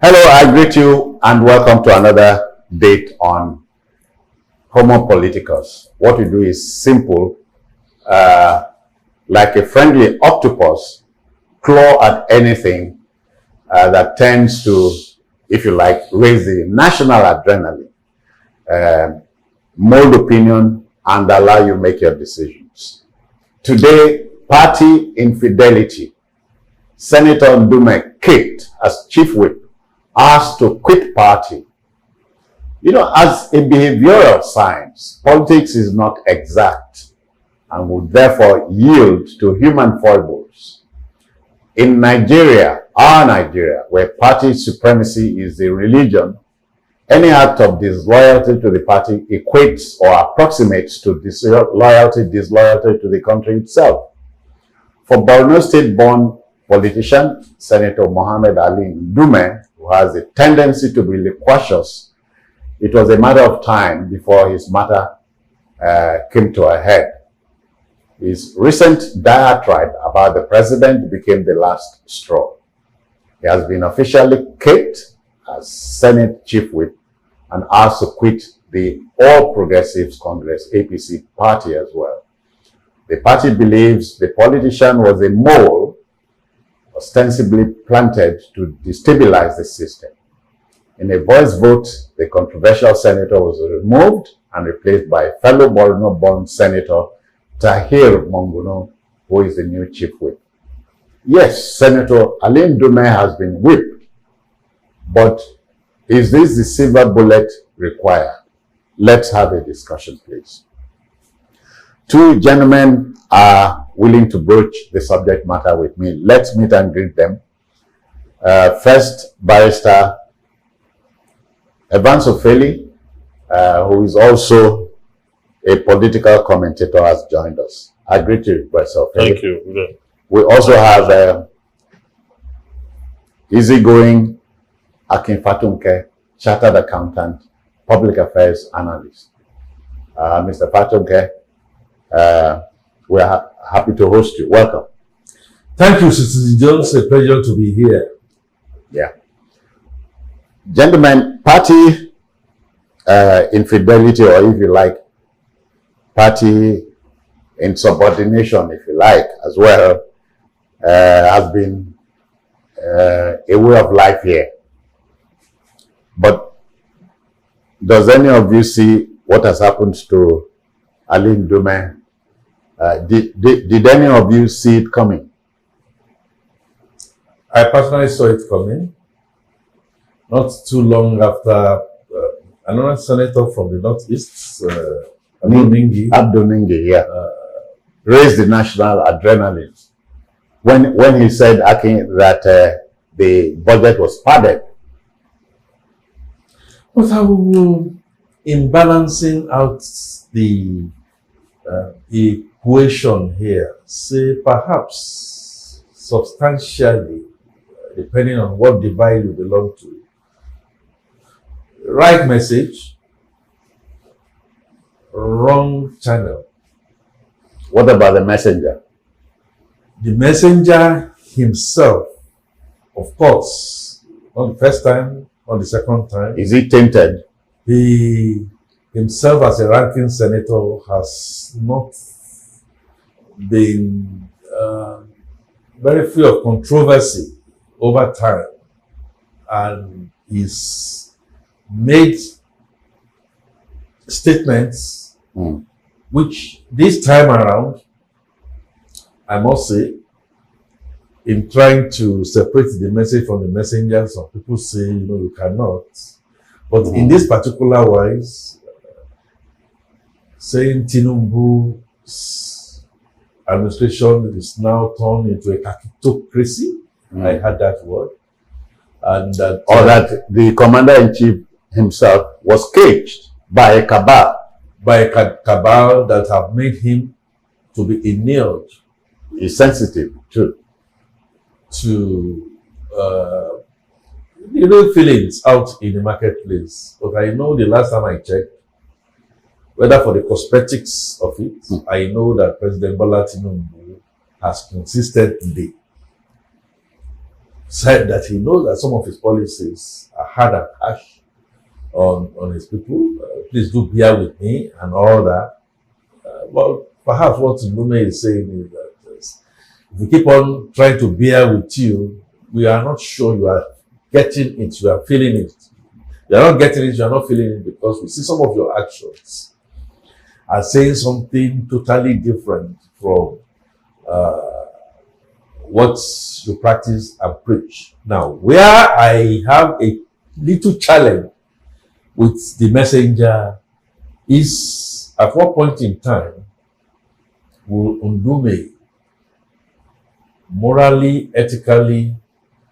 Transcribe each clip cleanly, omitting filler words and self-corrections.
Hello, I greet you and welcome to another date on Homo Politicus. What we do is simple, like a friendly octopus, claw at anything that tends to, if you like, raise the national adrenaline, mold opinion, and allow you make your decisions. Today, party infidelity. Senator Ndume kicked as chief whip, asked to quit party. You know, as a behavioral science, politics is not exact and would therefore yield to human foibles. In Nigeria, our Nigeria, where party supremacy is the religion, any act of disloyalty to the party equates or approximates to disloyalty to the country itself. For Borno State-born politician, Senator Mohammed Ali Ndume, who has a tendency to be loquacious, it was a matter of time before his matter came to a head. His recent diatribe about the president became the last straw. He has been officially kicked as Senate Chief Whip and asked to quit the All Progressives Congress, APC party as well. The party believes the politician was a mole ostensibly planted to destabilize the system. In a voice vote, the controversial senator was removed and replaced by fellow Borno-born Senator Tahir Monguno, who is the new chief whip. Yes, Senator Ali Ndume has been whipped, but is this the silver bullet required? Let's have a discussion, please. Two gentlemen are willing to broach the subject matter with me. Let's meet and greet them. First, Barrister Evans Ofeli, who is also a political commentator, has joined us. I greet you, Barrister Ofeli. Thank you. We also have easygoing Akin Fatunke, Chartered Accountant, Public Affairs Analyst. Mr. Fatunke, we are happy to host you. Welcome. Thank you, Citizen Jones. A pleasure to be here. Yeah. Gentlemen, party infidelity, or if you like, party insubordination, if you like, as well, has been a way of life here. But does any of you see what has happened to Ali Ndume? Did any of you see it coming? I personally saw it coming. Not too long after another senator from the Northeast, Abdul yeah, raised the national adrenaline when he said that the budget was padded. But I will, in balancing out the equation here, say perhaps substantially, depending on what divide you belong to, right message, wrong channel. What about the messenger? The messenger himself, of course, not the first time, not the second time. Is he tainted? He himself, as a ranking senator, has not been very free of controversy over time, and he's made statements which this time around, I must say, in trying to separate the message from the messenger, some people say, you cannot. But in this particular wise, saying Tinubu's administration is now turned into a kakitocracy. I heard that word. And that, or that the commander-in-chief himself was caged by a cabal. By a cabal that have made him to be inured. He's sensitive too. To feelings out in the marketplace. But I know the last time I checked, whether for the cosmetics of it, I know that President Bola Tinubu has consistently said that he knows that some of his policies are hard and harsh on his people. Please do bear with me and all that. Well, perhaps what Ndume is saying is that if we keep on trying to bear with you, we are not sure you are getting it, you are feeling it. You are not getting it, you are not feeling it, because we see some of your actions are saying something totally different from what you practice and preach. Now, where I have a little challenge with the messenger is, at what point in time will Ndume morally, ethically,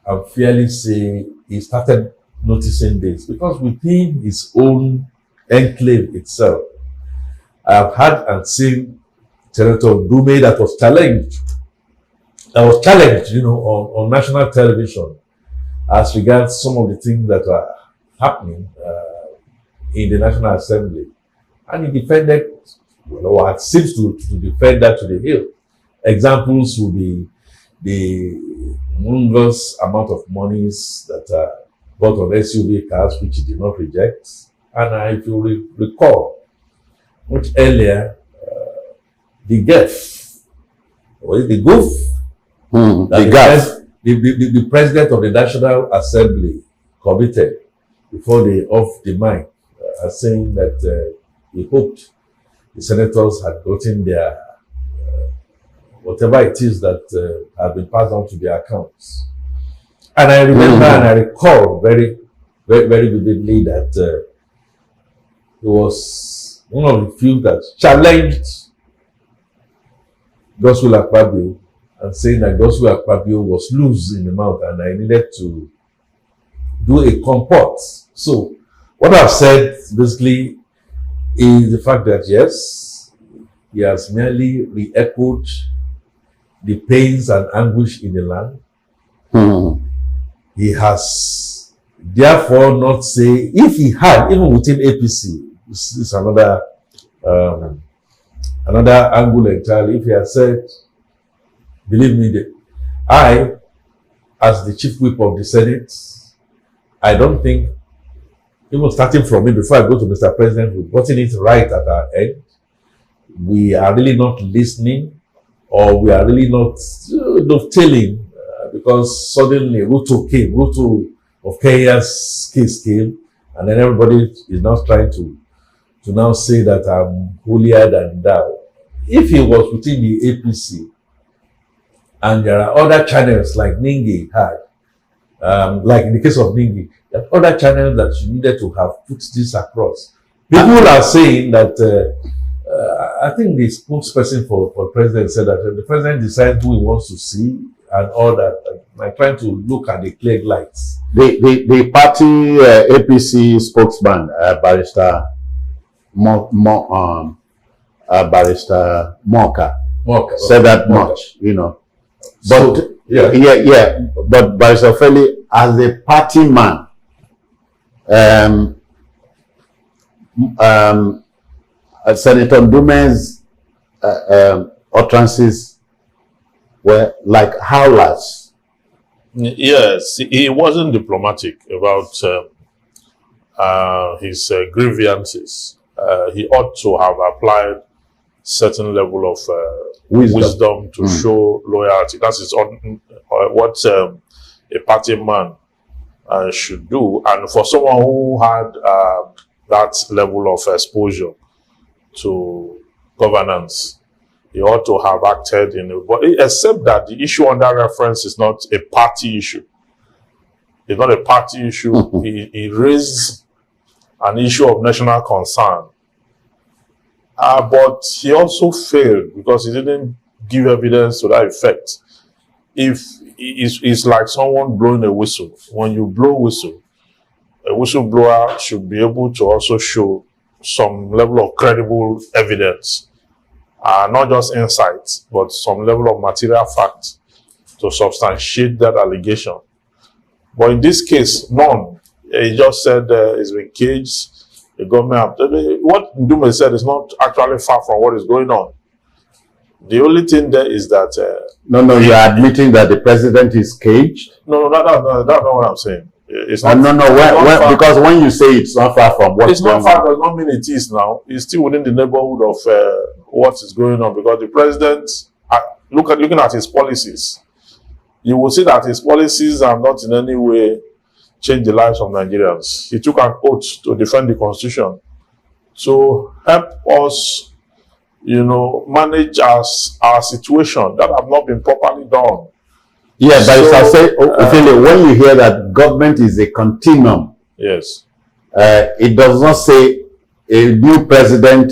and fairly say he started noticing this? Because within his own enclave itself, I have had and seen Senator Ndume that was challenged, on national television as regards some of the things that are happening in the National Assembly. And he defended, or it seems to defend that to the hill. Examples would be the humongous amount of monies that are bought on SUV cars, which he did not reject. And if you recall, much earlier, the GEF, or the goof, the president of the National Assembly committed before they off the mic, saying that he hoped the senators had gotten their whatever it is that have been passed on to their accounts. And I remember and I recall very, very, very vividly that he was one of the few that challenged Godswill Akpabio and saying that Godswill Akpabio was loose in the mouth and I needed to do a comport. So what I've said basically is the fact that yes, he has merely re-echoed the pains and anguish in the land. He has therefore not say, if he had, even within APC, this is another angle entirely. If he had said, believe me, that I, as the chief whip of the Senate, I don't think, even starting from me before I go to Mr. President, we've gotten it right at our end. We are really not listening, or we are really not dovetailing, because suddenly Ruto of Kenya's case came, and then everybody is now trying to now say that I'm holier than thou. If he was within the APC, and there are other channels like Ningi had, like in the case of Ningi, there are other channels that you needed to have put this across. People are saying that, I think the spokesperson for president said that the president decides who he wants to see and all that. Like trying to look at the clear lights. The party APC spokesman, Barrister Barrister Moka said that much, But so, but Barrister Feli, as a party man, Senator Ndume's utterances were like howlers. Yes, he wasn't diplomatic about his grievances. He ought to have applied certain level of wisdom to show loyalty. That is what a party man should do. And for someone who had that level of exposure to governance, he ought to have acted in it. But except that the issue under reference is not a party issue. It's not a party issue. He raised an issue of national concern. But he also failed because he didn't give evidence to that effect. If it's like someone blowing a whistle. When you blow whistle, a whistleblower should be able to also show some level of credible evidence. Not just insights, but some level of material facts to substantiate that allegation. But in this case, none. He just said he's been caged. The government, what Ndume said is not actually far from what is going on. The only thing there is that No, you are admitting that the president is caged. no, that's not what I'm saying. It's not. Because when you say it's not far from what it's not far, does not mean it is now. It's still within the neighborhood of what is going on, because the president, looking at his policies, you will see that his policies are not in any way change the lives of Nigerians. He took an oath to defend the constitution, to help us, manage our situation that have not been properly done. Yeah, but So, I'll say, when you hear that government is a continuum, yes, it does not say a new president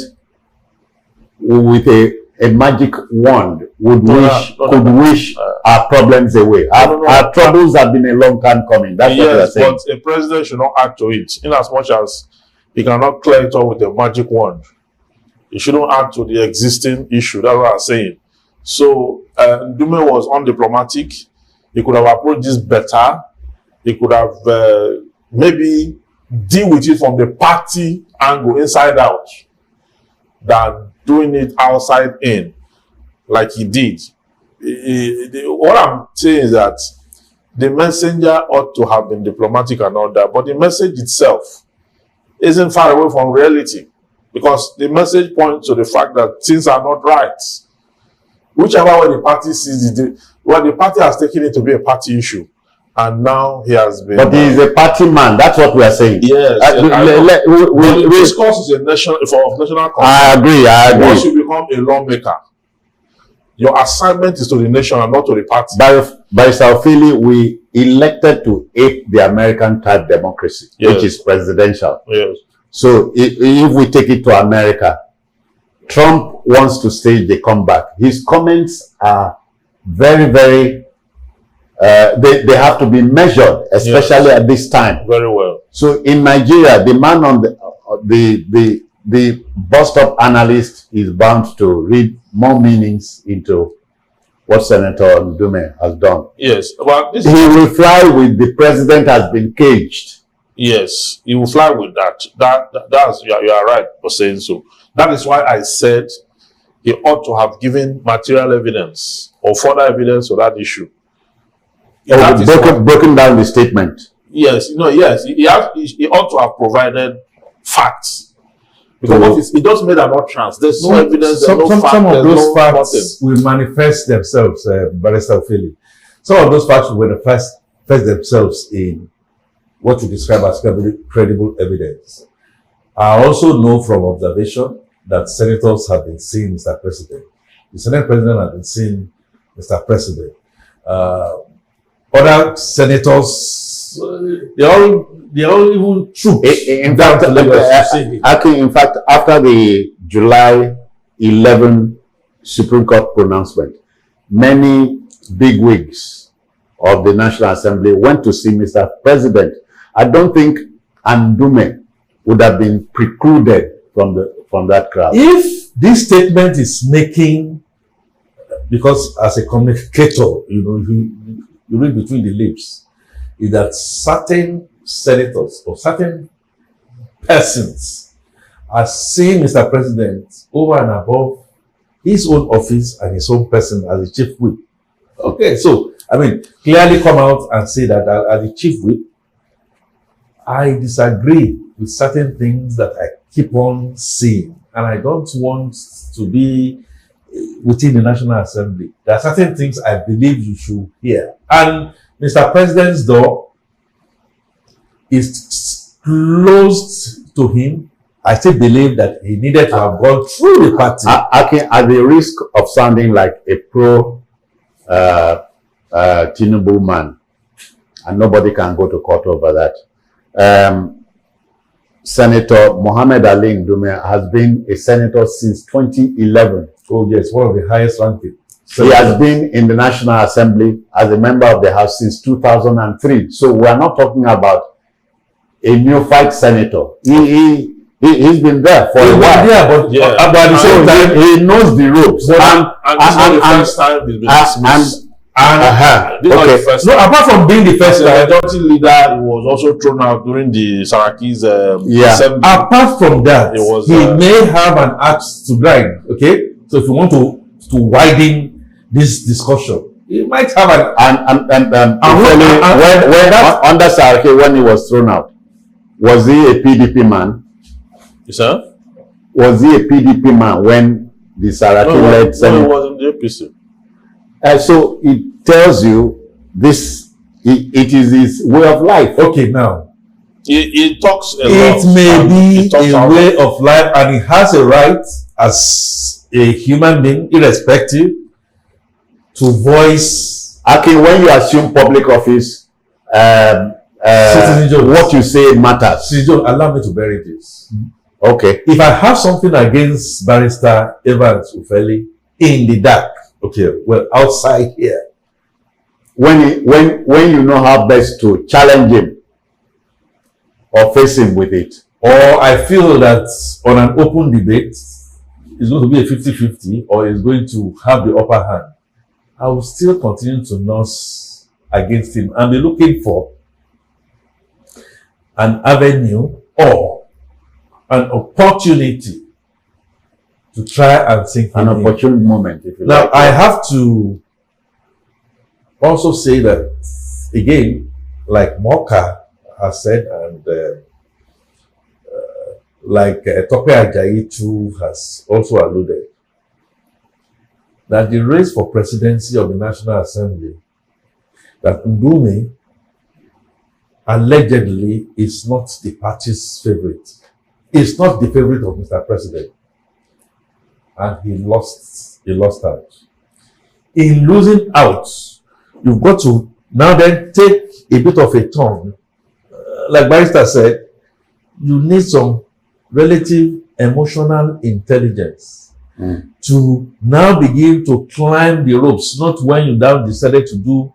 with a magic wand would wish our problems away. Our troubles have been a long time coming. That's what they're saying. But a president should not add to it, in as much as he cannot clear it up with a magic wand. He shouldn't add to the existing issue. That's what I'm saying. So Ndume was undiplomatic. He could have approached this better. He could have maybe deal with it from the party angle, inside out, than doing it outside in, like he did. What I'm saying is that the messenger ought to have been diplomatic and all that, but the message itself isn't far away from reality, because the message points to the fact that things are not right. Whichever way the party sees it, the party has taken it to be a party issue, and now he has been. But he is a party man. That's what we are saying. Yes. The discourse is of national concern. I agree. Once you become a lawmaker, your assignment is to the nation and not to the party. By Saufili, we elected to ape the American type democracy, which is presidential. Yes. So if we take it to America, Trump wants to stage the comeback. His comments are very, very, they have to be measured, especially at this time. Very well. So in Nigeria, the man on the bus stop analyst is bound to read more meanings into what Senator Ndume has done. Yes. But he will fly with the president has been caged. Yes, he will fly with that. That's you are right for saying so. That is why I said he ought to have given material evidence or further evidence to that issue. Broken down the statement. Yes, yes, he ought to have provided facts. Because it does make an utterance. There's no evidence. Some of those facts nothing. will manifest themselves, Barrister Ophelli. Some of those facts will manifest themselves in what you describe as credible evidence. I also know from observation that senators have been seeing Mr. President. The Senate President has been seeing Mr. President. Other senators, they all even troops. In fact, after the July 11 Supreme Court pronouncement, many bigwigs of the National Assembly went to see Mr. President. I don't think Ndume would have been precluded from that crowd. If this statement is making, because as a communicator, you read between the lips, is that certain senators or certain persons are seeing Mr. President over and above his own office and his own person as a chief whip. Okay, so, clearly come out and say that as a chief whip, I disagree with certain things that I keep on seeing, and I don't want to be within the National Assembly. There are certain things I believe you should hear. And Mr. President's door is closed to him. I still believe that he needed to have gone through the party. At the risk of sounding like a pro Tinubu man, and nobody can go to court over that. Senator Mohammed Ali Ndume has been a senator since 2011. Oh yes, one of the highest ranking. He has been in the National Assembly as a member of the House since 2003. So we are not talking about a neophyte senator. He's been there for a while. Yeah, but at the same time, he knows the ropes. And this is not the first time he's been dismissed. No, apart from being the first time, the majority leader was also thrown out during the Saraki's assembly. Apart from that, he may have an axe to grind. Okay, so if you want to to widen this discussion. He might have an under Saraki, when he was thrown out, was he a PDP man? Yes, sir? Was he a PDP man when the Saraki led Senate? No, he was in the APC. So it tells you this, it is his way of life. Okay, now. He talks a lot. It may be a way of life, and he has a right as a human being, irrespective, to voice. Akin, when you assume public office, what you say matters. Citizen, allow me to bury this. Okay. If I have something against Barrister Evans Ufeli in the dark, okay, well, outside here, when you know how best to challenge him or face him with it, or I feel that on an open debate it's going to be a 50-50 or is going to have the upper hand, I will still continue to nurse against him and be looking for an avenue or an opportunity to try and think an opportune moment, if you now, like. I have to also say that, again, like Moka has said, and like Tope Ajayi too has also alluded, that the race for presidency of the National Assembly, that Ndume allegedly is not the party's favorite. It's not the favorite of Mr. President. And he lost out. In losing out, you've got to now then take a bit of a turn. Like Barrister said, you need some relative emotional intelligence to now begin to climb the ropes, not when you now decided to do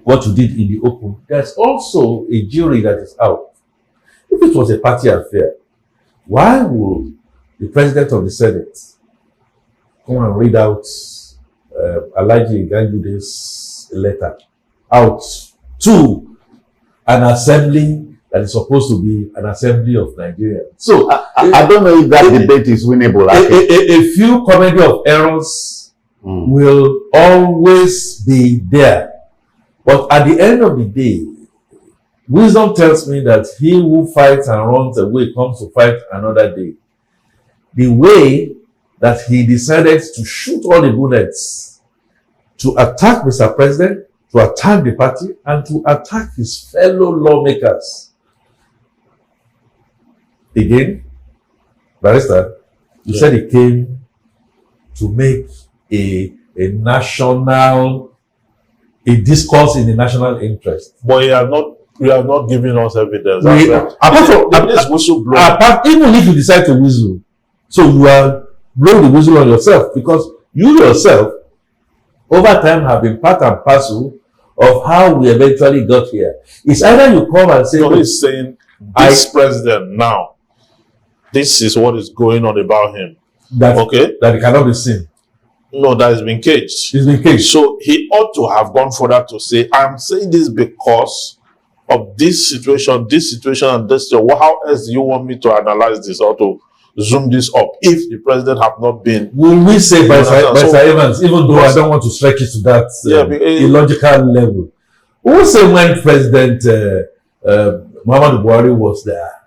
what you did in the open. There's also a jury that is out. If it was a party affair, why would the President of the Senate come and read out Alhaji Iganjude's letter out to an assembly that is supposed to be an assembly of Nigerians? So I don't know if that debate is winnable. A few comedy of errors will always be there. But at the end of the day, wisdom tells me that he who fights and runs away comes to fight another day. The way that he decided to shoot all the bullets to attack Mr. President, to attack the party, and to attack his fellow lawmakers. Again, Barrister, you said he came to make a discourse in the national interest. But you are not giving us evidence. Even if you decide to whistle, so you are blowing the whistle on yourself, because you yourself, over time, have been part and parcel of how we eventually got here. It's either you come and say, no, he's saying this president now, this is what is going on about him. That it cannot be seen. No, that has been caged. It's been caged. So he ought to have gone further to say, I'm saying this because of this situation, and this. How else do you want me to analyze this or to zoom this up if the president have not been? Will we say by Sir Evans, even though I don't want to stretch it to that illogical level, we will say when President Muhammadu Buhari was there,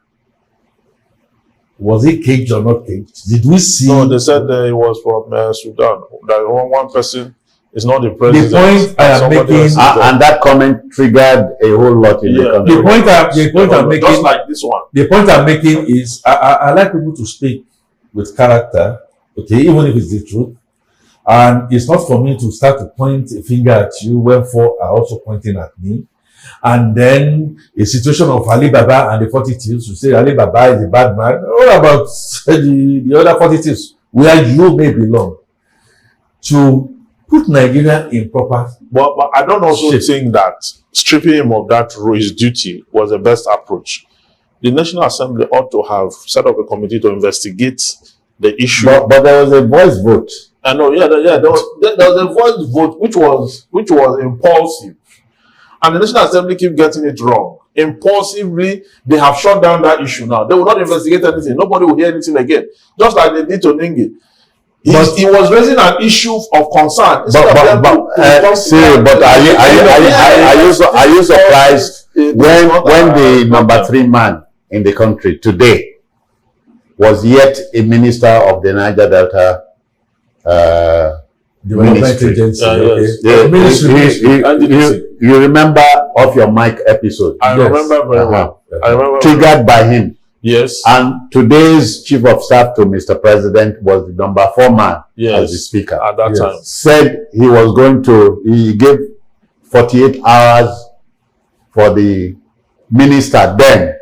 was he caged or not caged? Did we see? No, they said he was from Sudan. That one person is not the president. The point I am making, and that comment triggered a whole lot in the country. The point I'm making, just like this one. The point I'm making is, I like people to speak with character, okay, even if it's the truth. And it's not for me to start to point a finger at you when four are also pointing at me. And then a situation of Ali Baba and the 40 thieves, you say Ali Baba is a bad man. What about the other 40 thieves where you may belong? To put Nigeria in proper. But I don't also think that stripping him of that role, his duty, was the best approach. The National Assembly ought to have set up a committee to investigate the issue. But there was a voice vote. I know, there was a voice vote which was impulsive. And the National Assembly keep getting it wrong. Impulsively, they have shut down that issue now. They will not investigate anything. Nobody will hear anything again. Just like they did to Ningi. He was raising an issue of concern. But are you surprised when the number 3 man in the country today was yet a minister of the Niger Delta ministry? You remember of your mic episode? I remember very well. I remember triggered by him. Yes. And today's chief of staff to Mr. President was the number 4 man as the speaker. At that time. Said he gave 48 hours for the minister then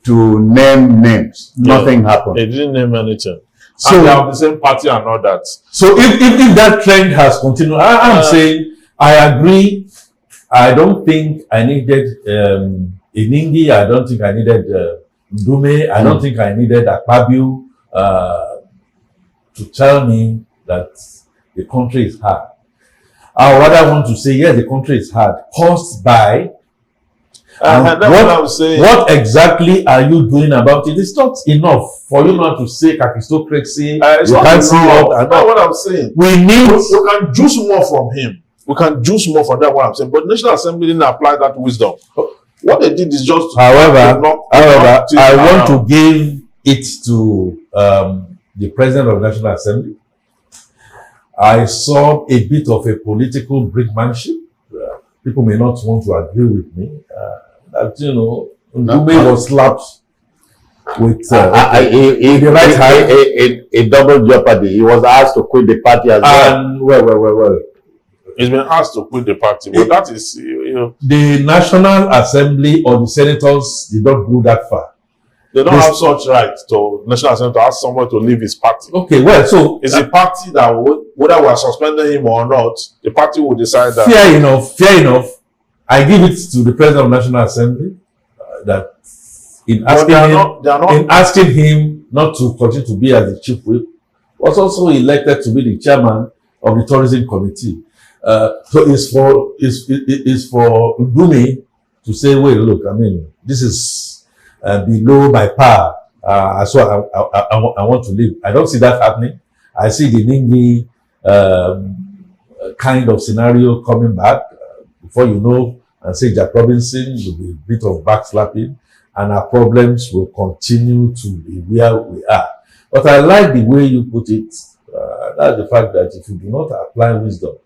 to name names. Nothing happened. He didn't name anything. So and they have the same party and all that. So if that trend has continued, I'm saying I agree. I don't think I needed Iningi. I don't think I needed Ndume. I don't think I needed Akpabio to tell me that the country is hard. I rather want to say, yes, the country is hard, caused by. What exactly are you doing about it? It's not enough for you not to say kakistocracy. You can't see what I'm saying. We can juice more from him. We can juice more from that. What I'm saying, but the National Assembly didn't apply that wisdom. What they did is just. However, I want to give it to the President of the National Assembly. I saw a bit of a political brinkmanship. People may not want to agree with me. That Ndume was slapped with the right hand. A double jeopardy. He was asked to quit the party as well. And well. He's been asked to quit the party, but that is the National Assembly or the senators did not go that far. They don't have such right to National Assembly to ask someone to leave his party. Okay, well, so it's a party that whether we are suspending him or not, the party will decide that. Fair enough. I give it to the President of the National Assembly that in asking him not to continue to be as the chief whip, was also elected to be the chairman of the tourism committee. So it's for Ndume to say, wait, look, I mean, this is below my power. So I want to leave. I don't see that happening. I see the Ningi kind of scenario coming back. Before you know, and say Jack Robinson will be a bit of backslapping, and our problems will continue to be where we are. But I like the way you put it. That's the fact that if you do not apply wisdom,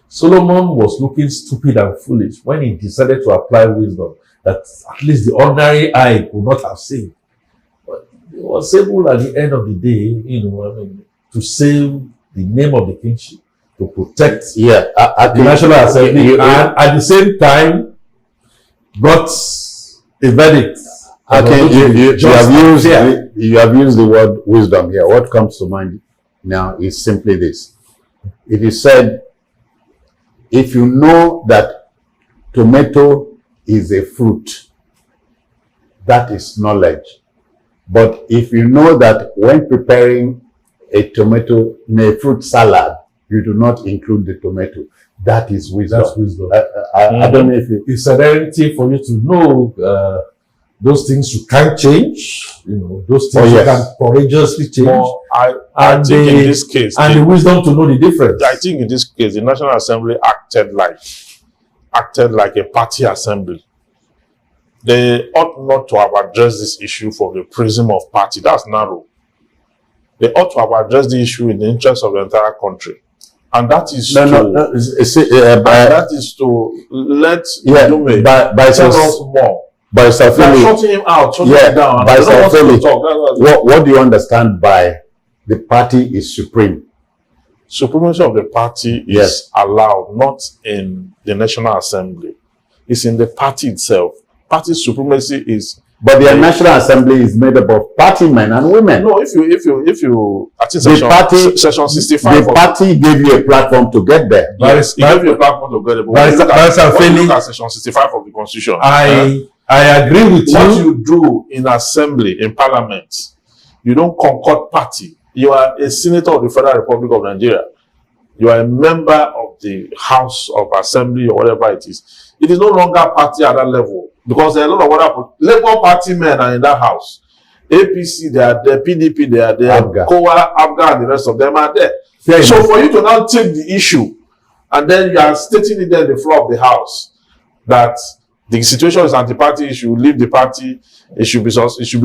Solomon was looking stupid and foolish when he decided to apply wisdom that at least the ordinary eye could not have seen. But he was able at the end of the day, to save the name of the kingship, to protect the National Assembly, and at the same time brought a verdict. You have used the word wisdom here. What comes to mind now is simply this. It is said, if you know that tomato is a fruit, that is knowledge. But if you know that when preparing a tomato in a fruit salad, you do not include the tomato, that is wisdom. That's wisdom. I don't know if it's a rarity for you to know those things you can't change, those things you can courageously change. Well, I think in this case, and the wisdom to know the difference. I think in this case, the National Assembly acted like a party assembly. They ought not to have addressed this issue from the prism of party. That's narrow. They ought to have addressed the issue in the interest of the entire country. And that is that is to let Ndume tell us more. By shutting him out, shutting him down. What do you understand by the party is supreme? Supremacy of the party is allowed, not in the National Assembly. It's in the party itself. Party supremacy is. But the National Assembly is made up of party men and women. No, if you I think section 65. The party gave you a platform to get there. Yes, it gave you a platform to get there. But when you look at section 65 of the Constitution, I agree with you. What you do in assembly, in parliament, you don't concord party. You are a senator of the Federal Republic of Nigeria. You are a member of the House of Assembly or whatever it is. It is no longer party at that level because there are a lot of other Labour Party men are in that house. APC, they are there. PDP, they are there. Abga. COA, ABGA, and the rest of them are there. Fair So enough. for you to now take the issue and then you are stating it there in the floor of the house that the situation is anti-party, it should leave the party, it should be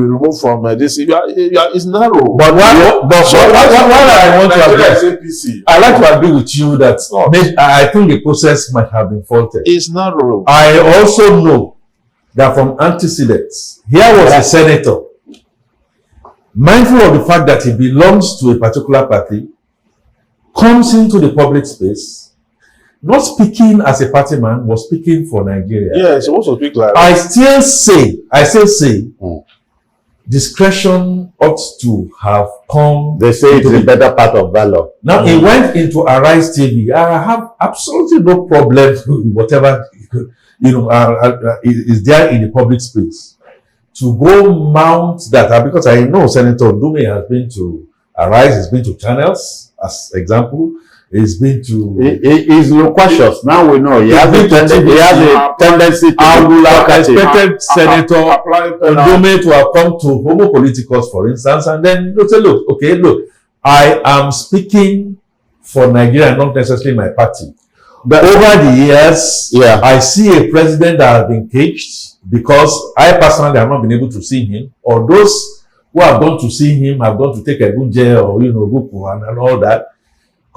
removed from this. It's narrow. But what I want to address, APC. I like to agree with you that I think the process might have been faulted. It's narrow. I also know that from antecedents, here was a senator, mindful of the fact that he belongs to a particular party, comes into the public space, not speaking as a party man, was speaking for Nigeria. Yeah, it's supposed to speak like I still say, discretion ought to have come. They say it's a better part of valor. Now he went into Arise TV. I have absolutely no problem with whatever is there in the public space. To go mount that, because I know Senator Ndume has been to Arise, he's been to Channels, as example. He's been to. He's loquacious. Now we know he has a tendency to. I would have expected Senator Ndume to have come to Homo Politicus, for instance, and then they'll say, look, I am speaking for Nigeria, not necessarily my party. But over the years, I see a president that has been caged because I personally have not been able to see him, or those who have gone to see him have gone to take a gunje or Gupu and all that.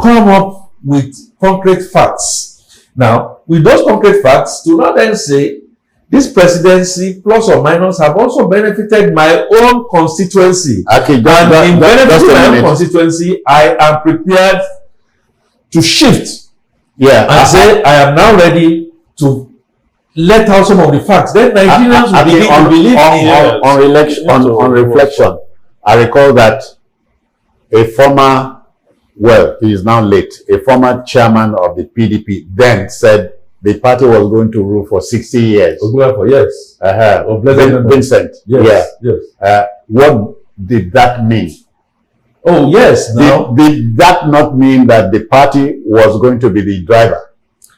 Come up with concrete facts. Now, with those concrete facts, do not then say this presidency, plus or minus, have also benefited my own constituency. Okay, in benefiting my own constituency, I am prepared to shift. And say I am now ready to let out some of the facts. Then Nigerians will begin to believe on reflection. I recall that a former, well, he is now late, a former chairman of the PDP then said the party was going to rule for 60 years. Yes. Vincent. Yes. What did that mean? Oh, yes. Now, did that not mean that the party was going to be the driver?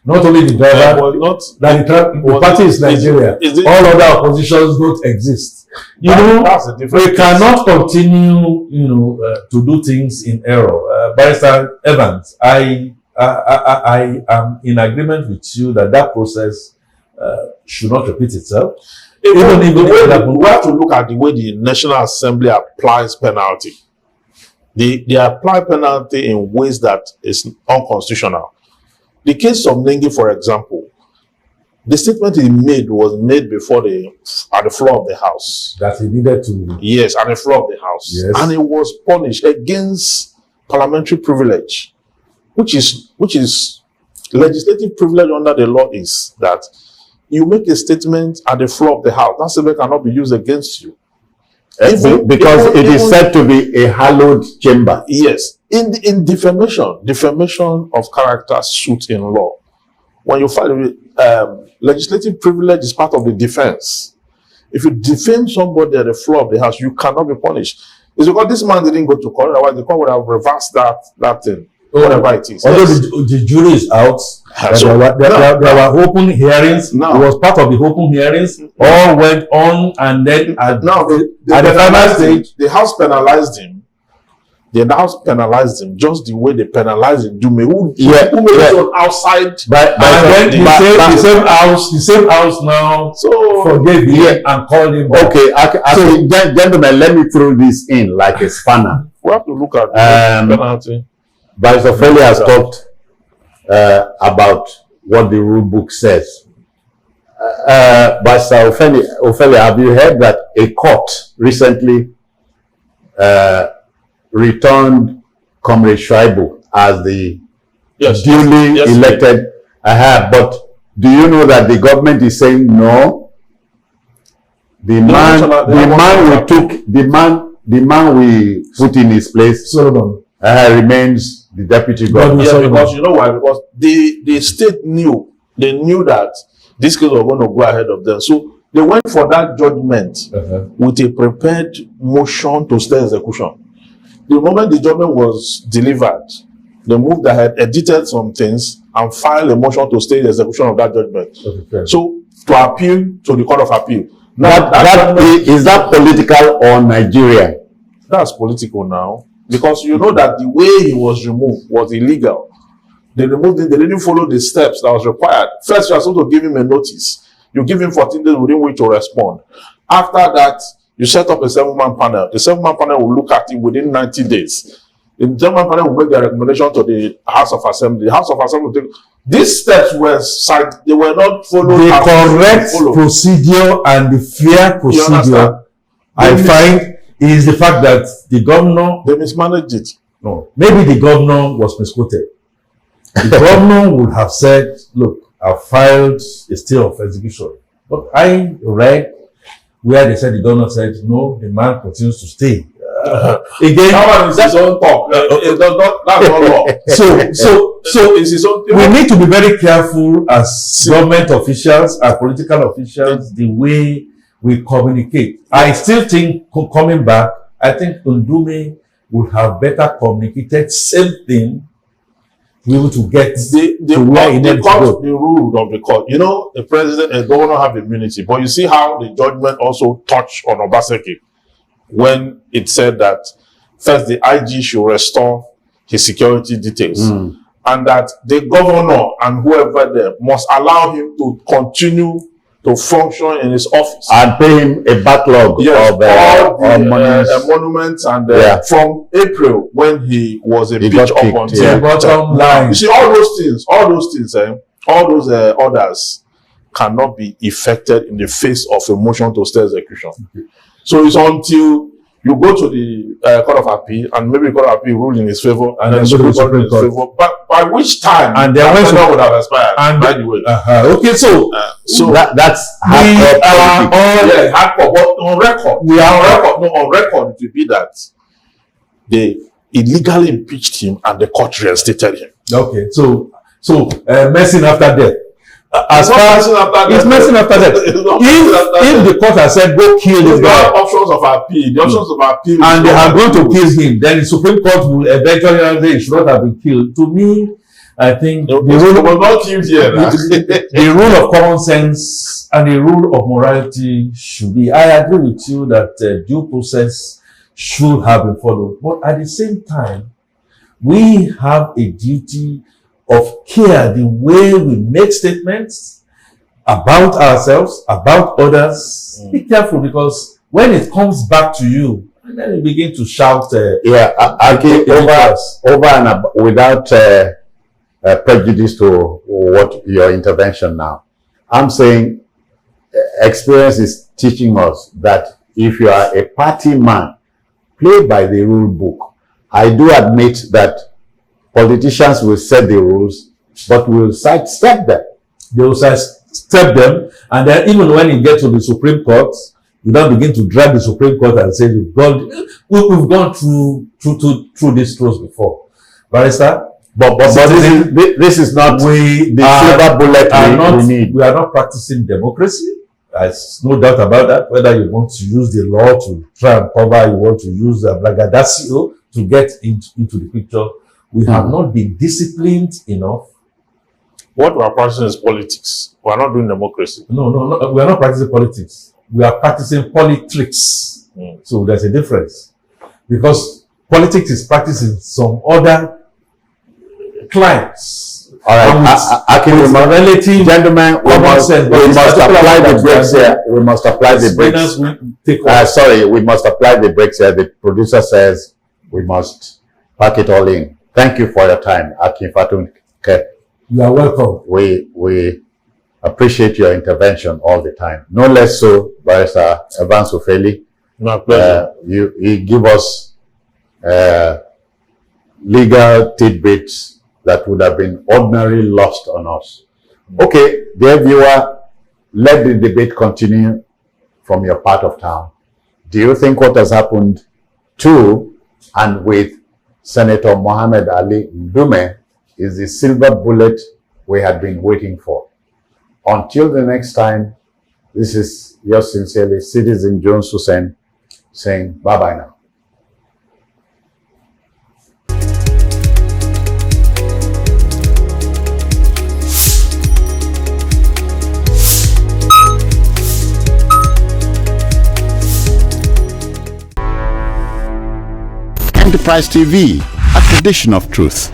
Not only the driver, the party is Nigeria. All other oppositions don't exist. We cannot continue, to do things in error. Barrister Evans, I am in agreement with you that process should not repeat itself. We have to look at the way the National Assembly applies penalty. They apply penalty in ways that is unconstitutional. The case of Nengi, for example, the statement he made was made at the floor of the House. That he needed to. Yes, at the floor of the House. Yes. And it was punished against parliamentary privilege, which is legislative privilege under the law is that you make a statement at the floor of the House. That statement cannot be used against you. Because it is said to be a hallowed chamber. Yes. In defamation of character suit in law, when you file legislative privilege is part of the defense. If you defame somebody at the floor of the House, you cannot be punished. It's because this man didn't go to court, otherwise the court would have reversed that thing. Whatever it is. Although the jury is out, there were open hearings. It was part of the open hearings. All went on, and then at the final stage, the House penalized him. The House penalized him just the way they penalized Ndume, who made it outside. And then the same house now forgave him and called him back. Okay, gentlemen, let me throw this in like a spanner. We have to look at the penalty. Vice Ophelia has talked about what the rule book says. Vice Ophelia, have you heard that a court recently returned Comrade Shaibu as the duly elected? But do you know that the government is saying no? The man we put in his place, Solomon, remains the deputy governor. Yes, because you know why? Because the state knew that this case was going to go ahead of them. So they went for that judgment with a prepared motion to stay execution. The moment the judgment was delivered, they moved ahead, edited some things, and filed a motion to stay the execution of that judgment. So to appeal to the Court of Appeal. Is that political or Nigerian? That's political now. Because you know that the way he was removed was illegal. They removed him, they didn't follow the steps that was required. First, you are supposed to give him a notice. You give him 14 days within which to respond. After that, you set up a 7-man panel. The 7-man panel will look at it within 90 days. The 7-man panel will make their recommendation to the House of Assembly. The House of Assembly will take. These steps were they were not followed. The correct procedure and the fair procedure, I find, is the fact that the governor, they mismanaged it. No, maybe the governor was misquoted. The governor would have said, look, I filed a stay of execution. But I read where they said the governor said, no, the man continues to stay. Again, that one is his own talk. It does not, that's not law. So it's his own. We need to be very careful as government officials, as political officials, the way we communicate. I still think, coming back, I think Ndume would have better communicated same thing to be able to get to where he needs to go. The rule of the court. You know, the president and governor have immunity, but you see how the judgment also touched on Obaseki when it said that first the IG should restore his security details, and that the governor and whoever there must allow him to continue to function in his office and pay him a backlog of all the monuments and from April when he was a bitch up until bottom line. You see, all those things, all those orders cannot be effected in the face of a motion to stay execution. So it's until you go to the Court of Appeal, and maybe the Court of Appeal rule in his favor, and then the Supreme Court in his favor. But by which time, and then when would have expired. And by the way, okay, so that's hardcore. But on record, we are on record. No, on record, it will be that they illegally impeached him, and the court reinstated him. Okay, so messing after death. As far as it's messing after that, if the court has said go kill this guy, options of appeal, the options of appeal, and they are going to kill him, then the Supreme Court will eventually say he should not have been killed. To me, I think the rule was not killed here. The rule of common sense and the rule of morality should be. I agree with you that due process should have been followed, but at the same time, we have a duty of care, the way we make statements about ourselves, about others. Be careful, because when it comes back to you, and then you begin to shout. Over and without prejudice to what your intervention now. I'm saying experience is teaching us that if you are a party man, play by the rule book. I do admit that politicians will set the rules, but will sidestep them. They will sidestep them, and then even when you get to the Supreme Court, you now begin to drag the Supreme Court and say, we've gone through this truth before. Barrister, but this is not the silver bullet we need. We are not practicing democracy. There's no doubt about that. Whether you want to use the law to try and cover, you want to use braggadocio to get into the picture. We have not been disciplined enough. What we are practicing is politics. We are not doing democracy. No. We are not practicing politics. We are practicing politricks. So there's a difference. Because politics is practiced in some other climes. All right, relative gentlemen, we must apply the brakes here. We must apply the brakes. Sorry, we must apply the brakes here. The producer says we must pack it all in. Thank you for your time, Akin Fatun. You are welcome. We appreciate your intervention all the time. No less so, Barrister Evans Ofeli. My pleasure. You give us legal tidbits that would have been ordinarily lost on us. Okay, dear viewer, let the debate continue from your part of town. Do you think what has happened to and with Senator Mohammed Ali Ndume is the silver bullet we had been waiting for? Until the next time, this is yours sincerely, Citizen Jones Hussein, saying bye-bye now. Enterprise TV, a tradition of truth.